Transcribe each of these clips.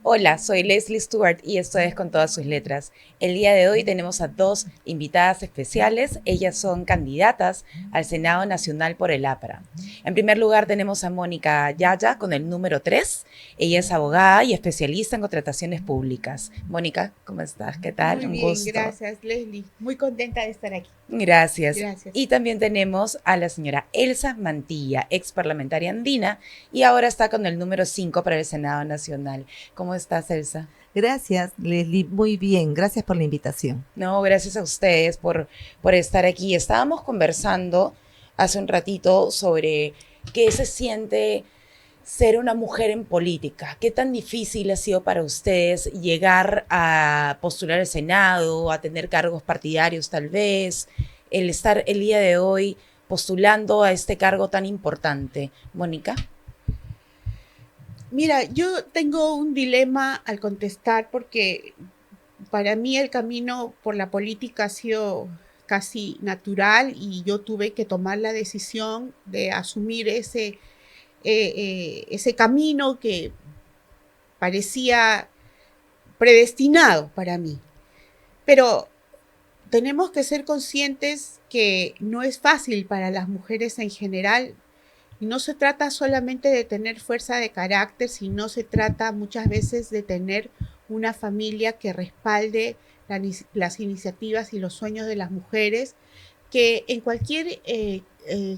Hola, soy Leslie Stewart y esto es Con Todas Sus Letras. El día de hoy tenemos a dos invitadas especiales. Ellas son candidatas al Senado Nacional por el APRA. En primer lugar tenemos a Mónica Yaya con el número 3. Ella es abogada y especialista en contrataciones públicas. Mónica, ¿cómo estás? ¿Qué tal? Muy Un bien, gusto. gracias, Leslie. Muy contenta de estar aquí. Gracias. Gracias. Y también tenemos a la señora Elsa Mantilla, ex parlamentaria andina, y ahora está con el número 5 para el Senado Nacional. ¿Cómo estás, Elsa? Gracias, Leslie. Muy bien. Gracias por la invitación. No, gracias a ustedes por estar aquí. Estábamos conversando hace un ratito sobre qué se siente ser una mujer en política. ¿Qué tan difícil ha sido para ustedes llegar a postular al Senado, a tener cargos partidarios tal vez, el estar el día de hoy postulando a este cargo tan importante? Mónica. Mira, yo tengo un dilema al contestar porque para mí el camino por la política ha sido casi natural y yo tuve que tomar la decisión de asumir ese camino que parecía predestinado para mí. Pero tenemos que ser conscientes que no es fácil para las mujeres en general. Y no se trata solamente de tener fuerza de carácter, sino se trata muchas veces de tener una familia que respalde las iniciativas y los sueños de las mujeres, que en cualquier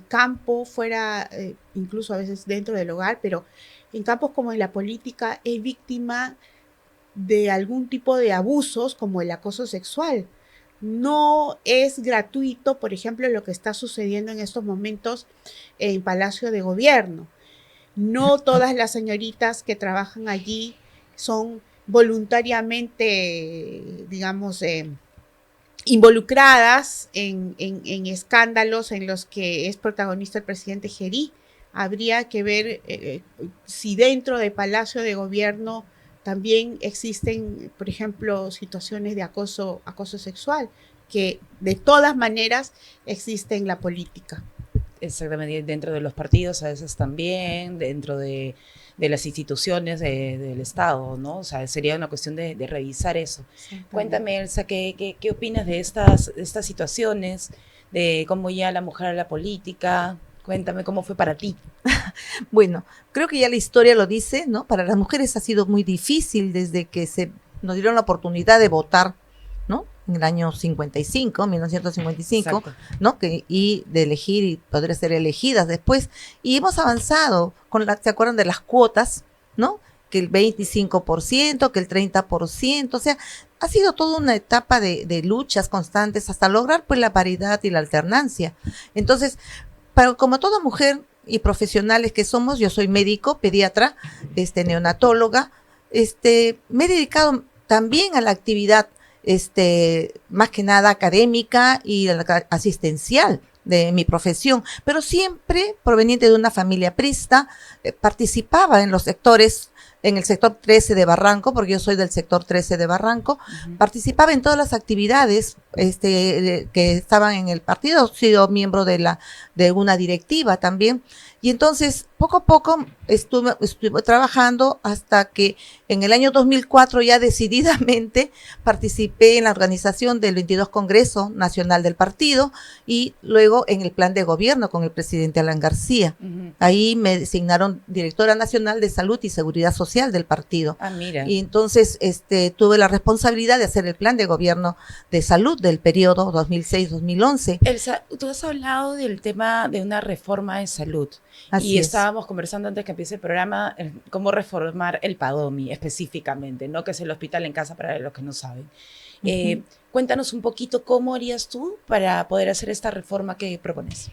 campo, fuera, incluso a veces dentro del hogar, pero en campos como en la política, es víctima de algún tipo de abusos como el acoso sexual. No es gratuito, por ejemplo, lo que está sucediendo en estos momentos en Palacio de Gobierno. No todas las señoritas que trabajan allí son voluntariamente, digamos, involucradas en escándalos en los que es protagonista el presidente Gerí. Habría que ver si dentro del Palacio de Gobierno también existen, por ejemplo, situaciones de acoso sexual, que de todas maneras existe en la política. Exactamente, dentro de los partidos a veces también, dentro de las instituciones del Estado, ¿no? O sea, sería una cuestión de revisar eso. Cuéntame, Elsa, ¿qué opinas de estas situaciones, de cómo ya la mujer a la política? Cuéntame cómo fue para ti. Bueno, creo que ya la historia lo dice, ¿no? Para las mujeres ha sido muy difícil desde que nos dieron la oportunidad de votar, ¿no? En el año 55, 1955, Exacto. ¿no? Y de elegir y poder ser elegidas después. Y hemos avanzado ¿se acuerdan de las cuotas, ¿no? Que el 25%, que el 30%, o sea, ha sido toda una etapa de luchas constantes hasta lograr pues la paridad y la alternancia. Entonces, pero como toda mujer y profesionales que somos, yo soy médico, pediatra, neonatóloga, me he dedicado también a la actividad, más que nada académica y asistencial de mi profesión, pero siempre proveniente de una familia prista, participaba en los sectores, en el sector 13 de Barranco, porque yo soy del sector 13 de Barranco, participaba en todas las actividades que estaban en el partido, he sido miembro de una directiva también, y entonces poco a poco estuve trabajando hasta que en el año 2004 ya decididamente participé en la organización del 22 Congreso Nacional del Partido y luego en el plan de gobierno con el presidente Alan García. Ahí me designaron directora nacional de salud y seguridad social del partido. Ah, mira. Y entonces tuve la responsabilidad de hacer el plan de gobierno de salud del periodo 2006-2011. Elsa, tú has hablado del tema de una reforma de salud. Así y es. estábamos conversando antes que empiece el programa cómo reformar el PADOMI específicamente, ¿no? Que es el hospital en casa para los que no saben. Cuéntanos un poquito cómo harías tú para poder hacer esta reforma que propones.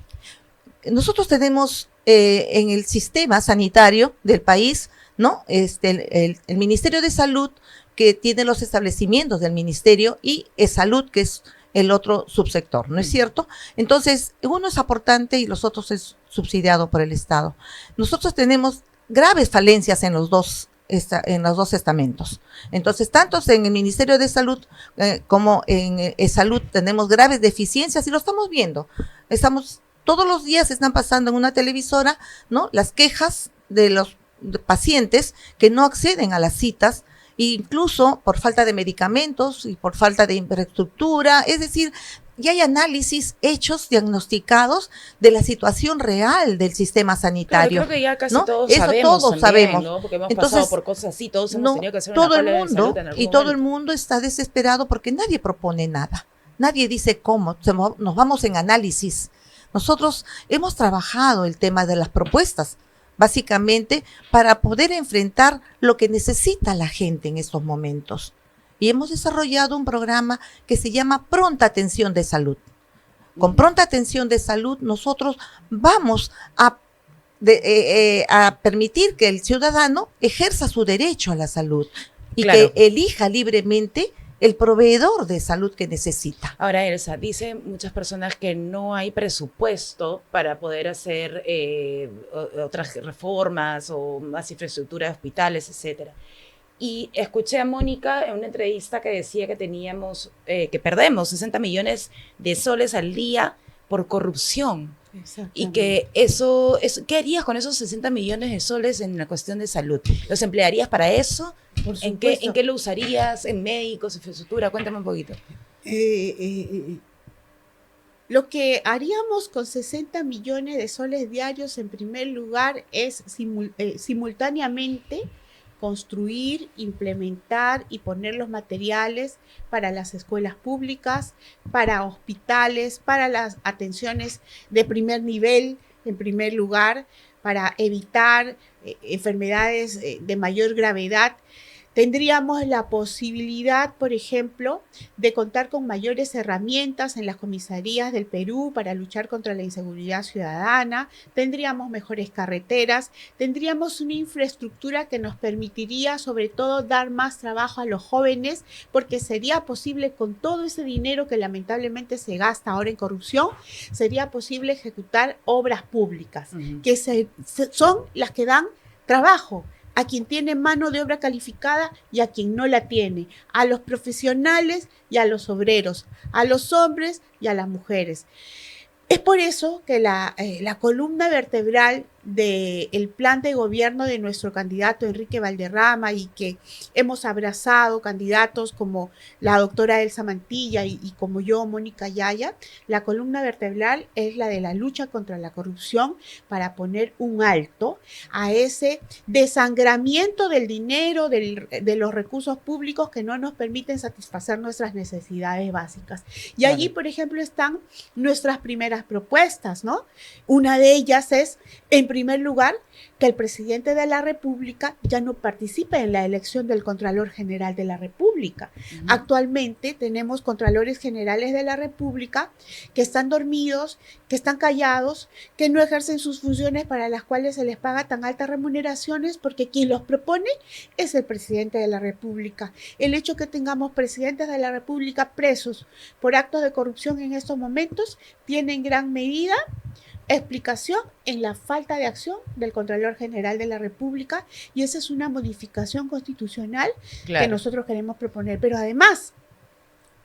Nosotros tenemos en el sistema sanitario del país, ¿no? El Ministerio de Salud, que tiene los establecimientos del ministerio, y Salud, que es el otro subsector, ¿no es cierto? Entonces, uno es aportante y los otros es subsidiado por el Estado. Nosotros tenemos graves falencias en los dos estamentos. Entonces, tanto en el Ministerio de Salud como en Salud tenemos graves deficiencias y lo estamos viendo. Todos los días están pasando en una televisora, ¿no? Las quejas de los pacientes que no acceden a las citas, incluso por falta de medicamentos y por falta de infraestructura, es decir, ya hay análisis hechos, diagnosticados de la situación real del sistema sanitario. Claro, creo que ya casi ¿no? todos Eso sabemos todos también, sabemos. ¿no? Porque hemos Entonces, pasado por cosas así, todos hemos tenido que hacer una todo el cola de mundo salud en algún y todo el momento. mundo está desesperado porque nadie propone nada. Nadie dice cómo, nos vamos en análisis. Nosotros hemos trabajado el tema de las propuestas, básicamente para poder enfrentar lo que necesita la gente en estos momentos. Y hemos desarrollado un programa que se llama Pronta Atención de Salud. Con Pronta Atención de Salud nosotros vamos a permitir que el ciudadano ejerza su derecho a la salud y Claro. que elija libremente el proveedor de salud que necesita. Ahora, Elsa, dicen muchas personas que no hay presupuesto para poder hacer otras reformas o más infraestructura de hospitales, etcétera. Y escuché a Mónica en una entrevista que decía que que perdemos 60 millones de soles al día por corrupción. Y que ¿qué harías con esos 60 millones de soles en la cuestión de salud? ¿Los emplearías para eso? Por ¿En supuesto. qué lo usarías? ¿En médicos, infraestructura? Cuéntame un poquito. Lo que haríamos con 60 millones de soles diarios, en primer lugar, es simultáneamente construir, implementar y poner los materiales para las escuelas públicas, para hospitales, para las atenciones de primer nivel, en primer lugar, para evitar enfermedades de mayor gravedad. Tendríamos la posibilidad, por ejemplo, de contar con mayores herramientas en las comisarías del Perú para luchar contra la inseguridad ciudadana, tendríamos mejores carreteras, tendríamos una infraestructura que nos permitiría sobre todo dar más trabajo a los jóvenes, porque sería posible con todo ese dinero que lamentablemente se gasta ahora en corrupción, sería posible ejecutar obras públicas, que son las que dan trabajo a quien tiene mano de obra calificada y a quien no la tiene, a los profesionales y a los obreros, a los hombres y a las mujeres. Es por eso que la columna vertebral del plan de gobierno de nuestro candidato Enrique Valderrama, y que hemos abrazado candidatos como la doctora Elsa Mantilla y como yo, Mónica Yaya, la columna vertebral es la de la lucha contra la corrupción para poner un alto a ese desangramiento del dinero, de los recursos públicos que no nos permiten satisfacer nuestras necesidades básicas. Y allí, por ejemplo, están nuestras primeras propuestas, ¿no? Una de ellas es, en primer lugar, que el presidente de la República ya no participe en la elección del Contralor General de la República. Actualmente tenemos Contralores Generales de la República que están dormidos, que están callados, que no ejercen sus funciones para las cuales se les paga tan altas remuneraciones, porque quien los propone es el presidente de la República. El hecho que tengamos presidentes de la República presos por actos de corrupción en estos momentos tiene en gran medida explicación en la falta de acción del Contralor General de la República, y esa es una modificación constitucional que nosotros queremos proponer. Pero además,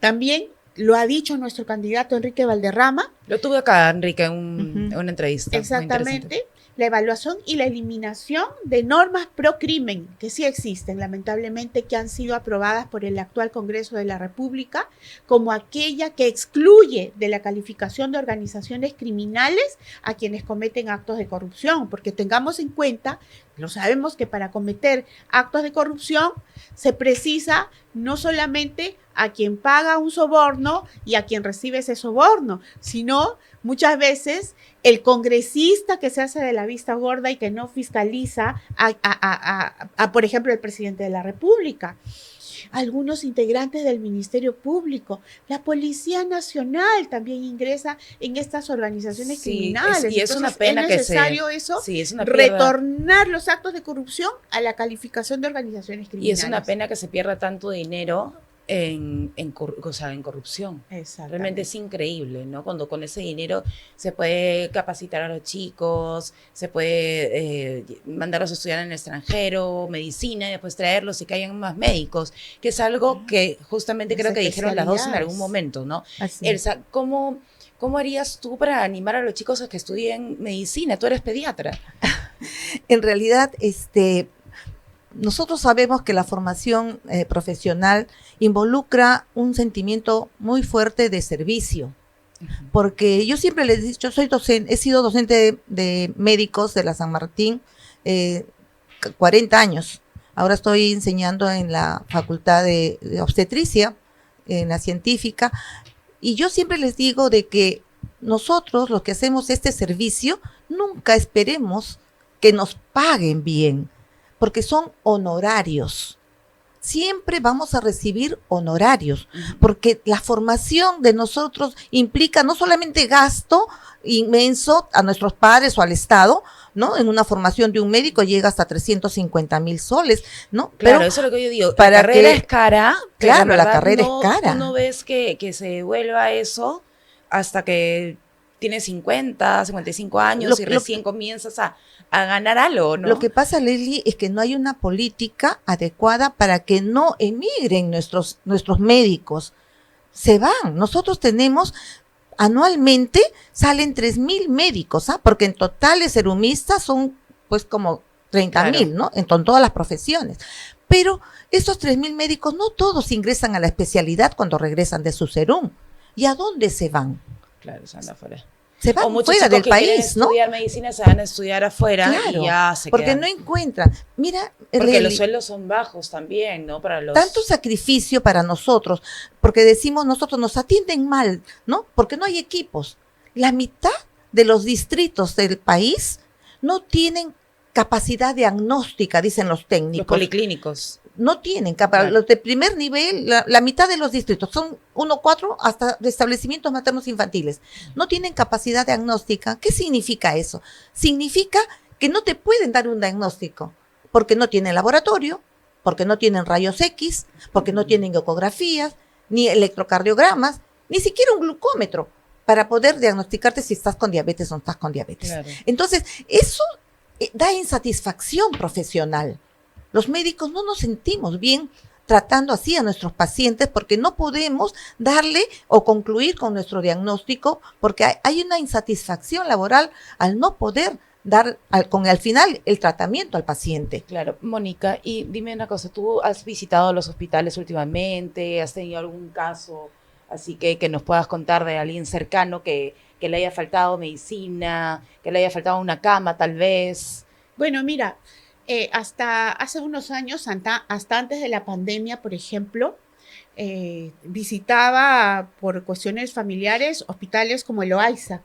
también lo ha dicho nuestro candidato Enrique Valderrama. Lo tuve acá, Enrique, en una entrevista. Exactamente. La evaluación y la eliminación de normas pro crimen que sí existen, lamentablemente, que han sido aprobadas por el actual Congreso de la República, como aquella que excluye de la calificación de organizaciones criminales a quienes cometen actos de corrupción, porque tengamos en cuenta, lo sabemos, que para cometer actos de corrupción se precisa no solamente a quien paga un soborno y a quien recibe ese soborno, sino muchas veces el congresista que se hace de la vista gorda y que no fiscaliza por ejemplo, el presidente de la República, algunos integrantes del Ministerio Público, la Policía Nacional también ingresa en estas organizaciones criminales. Y es una pena que es necesario retornar los actos de corrupción a la calificación de organizaciones criminales. Y es una pena que se pierda tanto dinero en corrupción. Realmente es increíble, ¿no? Cuando con ese dinero se puede capacitar a los chicos, se puede mandarlos a estudiar en el extranjero, medicina, y después traerlos y que hayan más médicos, que es algo que justamente creo que dijeron las dos en algún momento, ¿no? Elsa, ¿cómo harías tú para animar a los chicos a que estudien medicina? Tú eres pediatra. En realidad, nosotros sabemos que la formación profesional involucra un sentimiento muy fuerte de servicio, porque yo siempre les he dicho, soy docente, he sido docente de médicos de la San Martín 40 años. Ahora estoy enseñando en la Facultad de Obstetricia, en la científica, y yo siempre les digo de que nosotros, los que hacemos este servicio, nunca esperemos que nos paguen bien, porque son honorarios. Siempre vamos a recibir honorarios, porque la formación de nosotros implica no solamente gasto inmenso a nuestros padres o al Estado, ¿no? En una formación de un médico llega hasta 350,000 soles, ¿no? Claro, Pero eso es lo que yo digo. para La carrera que- es cara. pero claro, en la verdad carrera es cara. Tú no ves que se devuelva eso hasta que tienes 50, 55 años y recién comienzas a ganar algo, ¿no? Lo que pasa, Leslie, es que no hay una política adecuada para que no emigren nuestros médicos. Se van. Nosotros tenemos, anualmente salen 3,000 médicos, porque en total serumistas son pues como 30,000, ¿no? En todas las profesiones. Pero esos 3,000 médicos no todos ingresan a la especialidad cuando regresan de su serum. ¿Y a dónde se van? Claro, se anda afuera. Se van O muchos fuera chicos del que quieren país, ¿no? estudiar medicina se van a estudiar afuera Claro, y ya se porque quedan. no encuentran. Mira, Porque Leslie, los sueldos son bajos también, ¿no? Para los... tanto sacrificio para nosotros, porque decimos nosotros nos atienden mal, ¿no? Porque no hay equipos. La mitad de los distritos del país no tienen capacidad diagnóstica, dicen los Los técnicos. policlínicos. No tienen Claro. los de primer nivel, la mitad de los distritos, son 1-4 hasta de establecimientos maternos infantiles. No tienen capacidad diagnóstica. ¿Qué significa eso? Significa que no te pueden dar un diagnóstico, porque no tienen laboratorio, porque no tienen rayos X, porque no tienen ecografías, ni electrocardiogramas, ni siquiera un glucómetro para poder diagnosticarte si estás con diabetes o no estás con diabetes. Claro. Entonces, eso da insatisfacción profesional. Los médicos no nos sentimos bien tratando así a nuestros pacientes porque no podemos darle o concluir con nuestro diagnóstico porque hay una insatisfacción laboral al no poder dar al final el tratamiento al paciente. Claro, Mónica, y dime una cosa, ¿tú has visitado los hospitales últimamente? ¿Has tenido algún caso así que nos puedas contar de alguien cercano que le haya faltado medicina, que le haya faltado una cama tal vez? Bueno, mira, hasta hace unos años, hasta antes de la pandemia, por ejemplo, visitaba por cuestiones familiares hospitales como el Loaiza,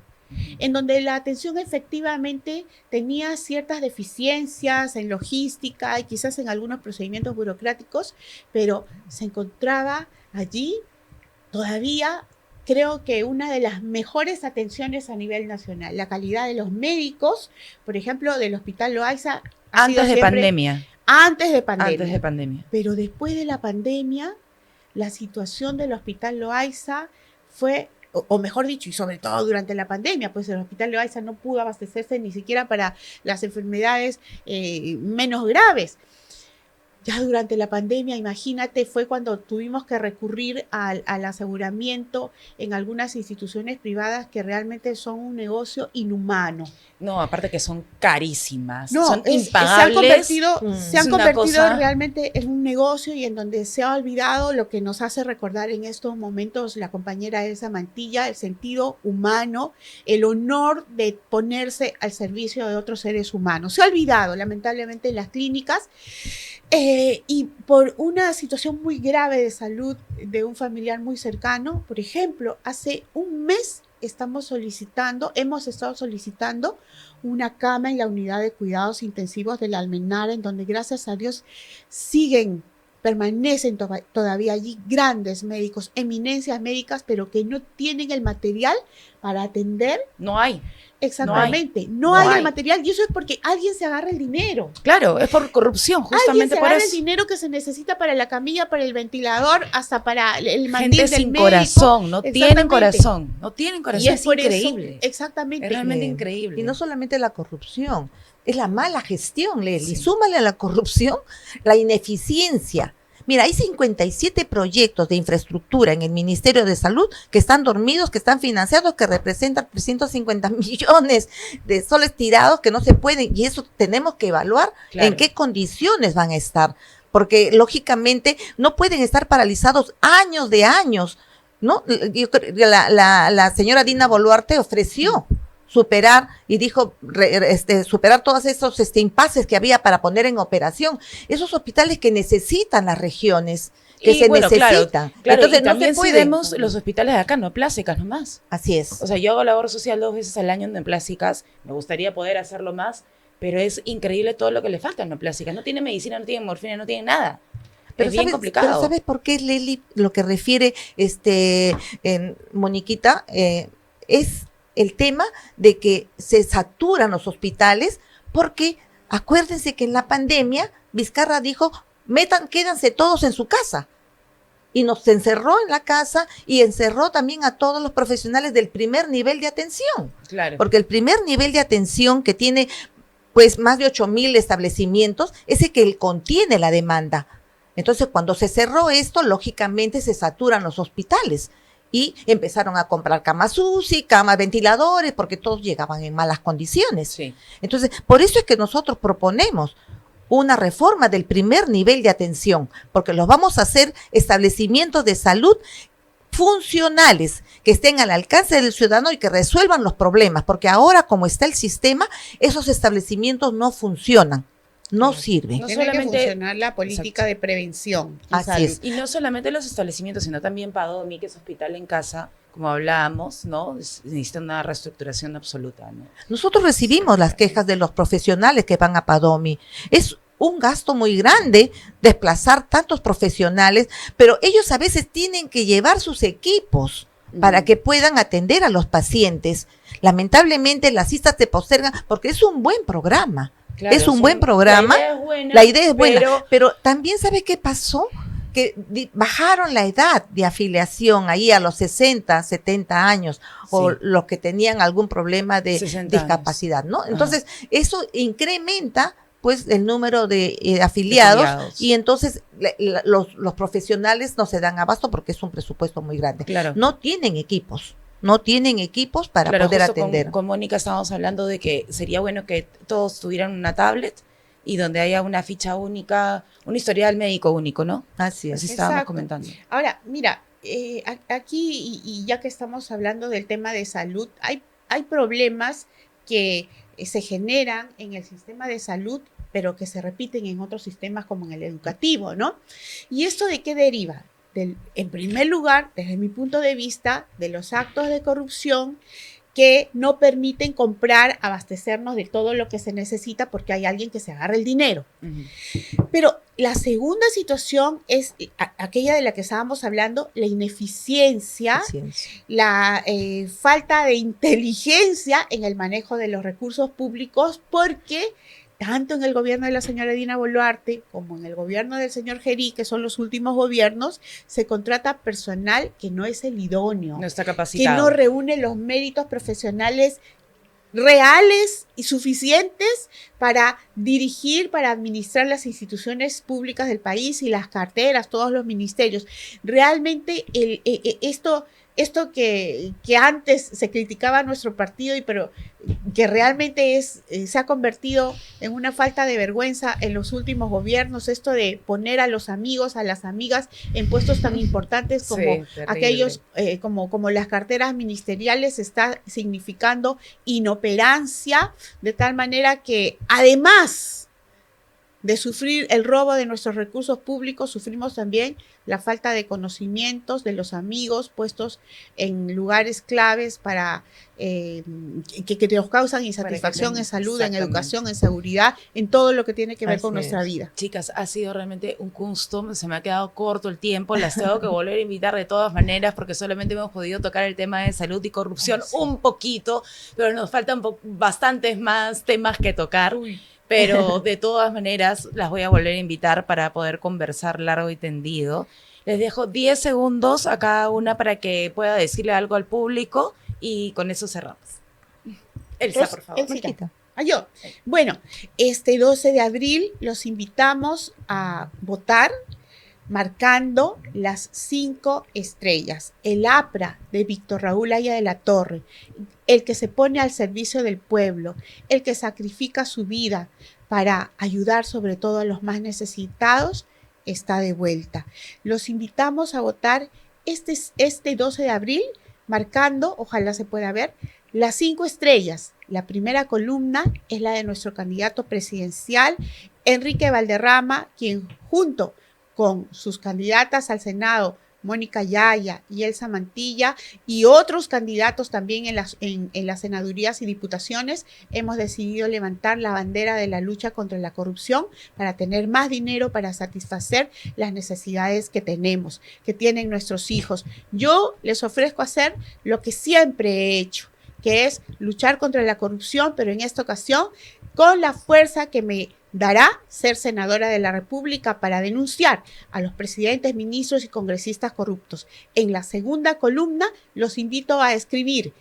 en donde la atención efectivamente tenía ciertas deficiencias en logística y quizás en algunos procedimientos burocráticos, pero se encontraba allí todavía, creo que una de las mejores atenciones a nivel nacional. La calidad de los médicos, por ejemplo, del Hospital Loaiza. Antes de pandemia. Antes de pandemia. Antes de pandemia. Pero después de la pandemia, la situación del Hospital Loaiza fue, o mejor dicho, y sobre todo durante la pandemia, pues el Hospital Loaiza no pudo abastecerse ni siquiera para las enfermedades menos graves. Ya durante la pandemia, imagínate, fue cuando tuvimos que recurrir al aseguramiento en algunas instituciones privadas que realmente son un negocio inhumano. No, aparte que son carísimas, No, son impagables. impagables. Se han Es una convertido cosa... realmente en un negocio y en donde se ha olvidado lo que nos hace recordar en estos momentos la compañera Elsa Mantilla, el sentido humano, el honor de ponerse al servicio de otros seres humanos. Se ha olvidado, lamentablemente, en las clínicas. Y por una situación muy grave de salud de un familiar muy cercano, por ejemplo, hace un mes hemos estado solicitando una cama en la unidad de cuidados intensivos de la Almenara, en donde gracias a Dios permanecen todavía allí grandes médicos, eminencias médicas, pero que no tienen el material para atender. No hay. Exactamente, no hay el material, y eso es porque alguien se agarra el dinero. Claro, es por corrupción, justamente alguien se por agarra eso. el dinero que se necesita para la camilla, para el ventilador, hasta para el mandil Gente del sin médico. corazón, no tienen Exactamente. corazón, no tienen corazón, Y es por increíble. eso, exactamente. Es realmente increíble. Y no solamente la corrupción, es la mala gestión, Leslie. Sí. Súmale a la corrupción la ineficiencia. Mira, hay 57 proyectos de infraestructura en el Ministerio de Salud que están dormidos, que están financiados, que representan 350 millones de soles tirados que no se pueden, y eso tenemos que evaluar en qué condiciones van a estar, porque lógicamente no pueden estar paralizados años de años, ¿no? Yo creo que la señora Dina Boluarte ofreció superar y dijo superar todos esos impases que había para poner en operación esos hospitales que necesitan las regiones, que y se bueno, necesitan. Claro, entonces y no también se puede. si vemos los hospitales de acá, no plásicas nomás. Así es. O sea, yo hago labor social 2 veces al año en plásicas, me gustaría poder hacerlo más, pero es increíble todo lo que le falta en plásicas. No tiene medicina, no tiene morfina, no tiene nada. Pero es bien complicado. Pero ¿sabes por qué, Leli, lo que refiere Moniquita? Es el tema de que se saturan los hospitales, porque acuérdense que en la pandemia Vizcarra dijo, quédanse todos en su casa. Y nos encerró en la casa y encerró también a todos los profesionales del primer nivel de atención. Claro. Porque el primer nivel de atención, que tiene pues más de 8,000 establecimientos, es el que contiene la demanda. Entonces, cuando se cerró esto, lógicamente se saturan los hospitales y empezaron a comprar camas UCI, camas ventiladores, porque todos llegaban en malas condiciones. Sí. Entonces, por eso es que nosotros proponemos una reforma del primer nivel de atención, porque los vamos a hacer establecimientos de salud funcionales, que estén al alcance del ciudadano y que resuelvan los problemas, porque ahora, como está el sistema, esos establecimientos no funcionan. No sirve. No Tiene solamente que funcionar la política de prevención. en Así salud. es. Y no solamente los establecimientos, sino también Padomi, que es hospital en casa, como hablábamos, ¿no? Necesita una reestructuración absoluta, ¿no? Nosotros recibimos las quejas de los profesionales que van a Padomi. Es un gasto muy grande desplazar tantos profesionales, pero ellos a veces tienen que llevar sus equipos para que puedan atender a los pacientes. Lamentablemente las citas se postergan porque es un buen programa. Claro, es un buen programa. La idea es buena, pero también ¿sabe qué pasó? Que bajaron la edad de afiliación ahí a los 60, 70 años, o los que tenían algún problema de discapacidad, ¿no? Entonces, eso incrementa pues el número de afiliados, y entonces los profesionales no se dan abasto porque es un presupuesto muy grande. Claro. No tienen equipos para poder atender. Con Mónica estábamos hablando de que sería bueno que todos tuvieran una tablet y donde haya una ficha única, un historial médico único, ¿no? Así es. Así estábamos Exacto. comentando. Ahora, mira, aquí, y ya que estamos hablando del tema de salud, hay problemas que se generan en el sistema de salud, pero que se repiten en otros sistemas como en el educativo, ¿no? ¿Y esto de qué deriva? En primer lugar, desde mi punto de vista, de los actos de corrupción que no permiten comprar, abastecernos de todo lo que se necesita porque hay alguien que se agarra el dinero. Pero la segunda situación es aquella de la que estábamos hablando, la ineficiencia, la falta de inteligencia en el manejo de los recursos públicos, porque tanto en el gobierno de la señora Dina Boluarte como en el gobierno del señor Gerí, que son los últimos gobiernos, se contrata personal que no es el idóneo, no está capacitado, que no reúne los méritos profesionales reales y suficientes para dirigir, para administrar las instituciones públicas del país y las carteras, todos los ministerios. Realmente esto que antes se criticaba a nuestro partido, pero que realmente se ha convertido en una falta de vergüenza en los últimos gobiernos, esto de poner a los amigos, a las amigas en puestos tan importantes como aquellos, como las carteras ministeriales, está significando inoperancia, de tal manera que además de sufrir el robo de nuestros recursos públicos, sufrimos también la falta de conocimientos de los amigos puestos en lugares claves para que nos causan insatisfacción en salud, en educación, en seguridad, en todo lo que tiene que ver con nuestra vida. Chicas, ha sido realmente un gusto, se me ha quedado corto el tiempo, las tengo que volver a invitar de todas maneras porque solamente hemos podido tocar el tema de salud y corrupción un poquito, pero nos faltan bastantes más temas que tocar. Pero de todas maneras las voy a volver a invitar para poder conversar largo y tendido. Les dejo 10 segundos a cada una para que pueda decirle algo al público y con eso cerramos. Elsa, por favor. Yo. Bueno, este 12 de abril los invitamos a votar marcando las 5 estrellas. El APRA de Víctor Raúl Haya de la Torre, el que se pone al servicio del pueblo, el que sacrifica su vida para ayudar sobre todo a los más necesitados, está de vuelta. Los invitamos a votar este 12 de abril, marcando, ojalá se pueda ver, las 5 estrellas. La primera columna es la de nuestro candidato presidencial, Enrique Valderrama, quien junto con sus candidatas al Senado, Mónica Yaya y Elsa Mantilla, y otros candidatos también en las senadurías y diputaciones, hemos decidido levantar la bandera de la lucha contra la corrupción para tener más dinero para satisfacer las necesidades que tenemos, que tienen nuestros hijos. Yo les ofrezco hacer lo que siempre he hecho, que es luchar contra la corrupción, pero en esta ocasión con la fuerza que me dará ser senadora de la República para denunciar a los presidentes, ministros y congresistas corruptos. En la segunda columna los invito a escribir,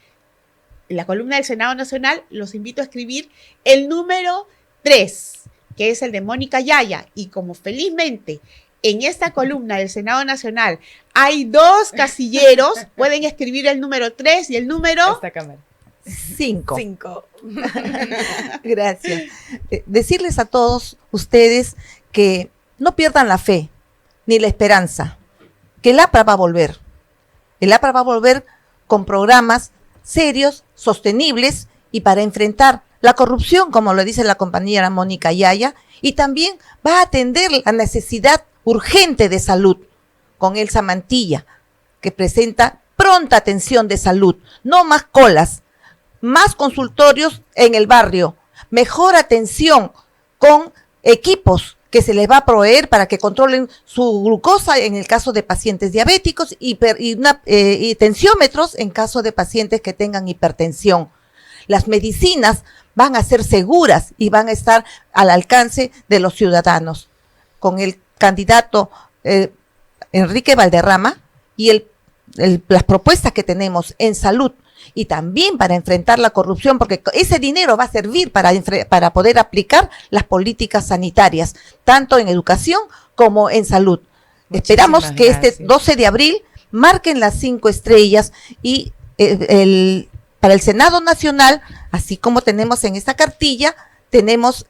en la columna del Senado Nacional los invito a escribir el número 3, que es el de Mónica Yaya, y como felizmente en esta columna del Senado Nacional hay 2 casilleros, pueden escribir el número 3 y el número... Esta cámara. 5. 5. Gracias. Decirles a todos ustedes que no pierdan la fe ni la esperanza, que el APRA va a volver. El APRA va a volver con programas serios, sostenibles y para enfrentar la corrupción, como lo dice la compañera Mónica Yaya, y también va a atender la necesidad urgente de salud con Elsa Mantilla, que presenta pronta atención de salud, no más colas, más consultorios en el barrio, mejor atención con equipos que se les va a proveer para que controlen su glucosa en el caso de pacientes diabéticos y tensiómetros en caso de pacientes que tengan hipertensión. Las medicinas van a ser seguras y van a estar al alcance de los ciudadanos. Con el candidato Enrique Valderrama y las propuestas que tenemos en salud, y también para enfrentar la corrupción, porque ese dinero va a servir para poder aplicar las políticas sanitarias, tanto en educación como en salud. Esperamos que este 12 de abril marquen las 5 estrellas y para el Senado Nacional, así como tenemos en esta cartilla, tenemos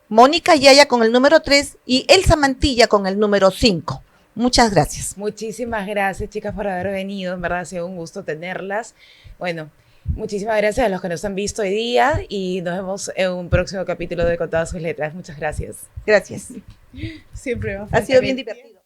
Mónica Yaya con el número 3 y Elsa Mantilla con el número 5. Muchas gracias. Muchísimas gracias, chicas, por haber venido. En verdad ha sido un gusto tenerlas. Bueno, muchísimas gracias a los que nos han visto hoy día y nos vemos en un próximo capítulo de Con Todas Sus Letras. Muchas gracias. Gracias. Siempre va a Ha sido bien divertido.